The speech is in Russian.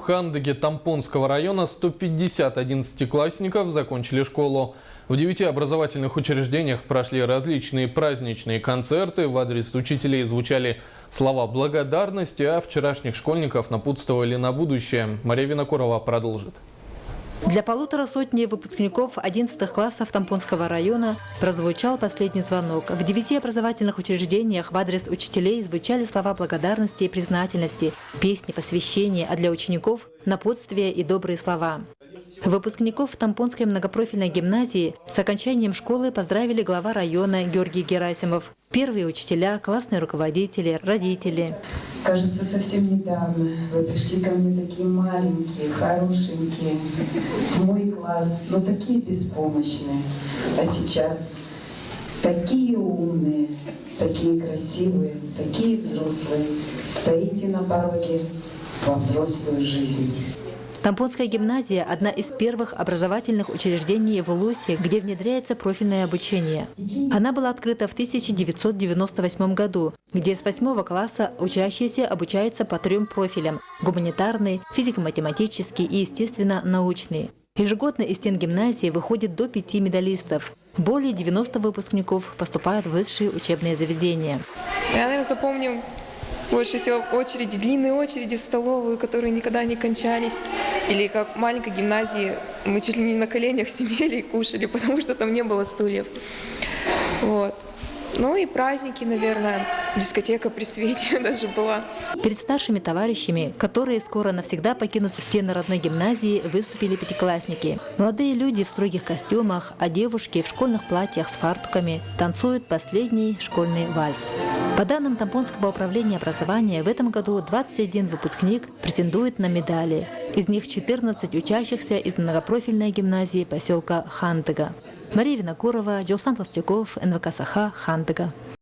Хандыге Тампонского района 150 одиннадцатиклассников закончили школу. В 9 образовательных учреждениях прошли различные праздничные концерты. В адрес учителей звучали слова благодарности, а вчерашних школьников напутствовали на будущее. Мария Винокурова продолжит. Для 150 выпускников 11 классов Тампонского района прозвучал последний звонок. В 9 образовательных учреждениях в адрес учителей звучали слова благодарности и признательности, песни, посвящения, а для учеников – напутствия и добрые слова. Выпускников Тампонской многопрофильной гимназии с окончанием школы поздравили глава района Георгий Герасимов, первые учителя, классные руководители, родители. Кажется, совсем недавно вы пришли ко мне такие маленькие, хорошенькие, в мой класс, но такие беспомощные. А сейчас такие умные, такие красивые, такие взрослые. Стоите на пороге во взрослую жизнь. Тампонская гимназия – одна из первых образовательных учреждений в Улусе, где внедряется профильное обучение. Она была открыта в 1998 году, где с 8 класса учащиеся обучаются по 3 профилям – гуманитарный, физико-математический и, естественно, научный. Ежегодно из стен гимназии выходит до 5 медалистов. Более 90 выпускников поступают в высшие учебные заведения. Я, наверное, запомню больше всего очереди, длинные очереди в столовую, которые никогда не кончались. Или как в маленькой гимназии мы чуть ли не на коленях сидели и кушали, потому что там не было стульев. Вот. Ну и праздники, наверное, дискотека при свете даже была. Перед старшими товарищами, которые скоро навсегда покинут стены родной гимназии, выступили пятиклассники. Молодые люди в строгих костюмах, а девушки в школьных платьях с фартуками танцуют последний школьный вальс. По данным Тампонского управления образования, в этом году 21 выпускник претендует на медали. Из них 14 учащихся из многопрофильной гимназии поселка Хандыга. Мария Винокурова, Джоусан Толстяков, НВК Саха, Хандыга.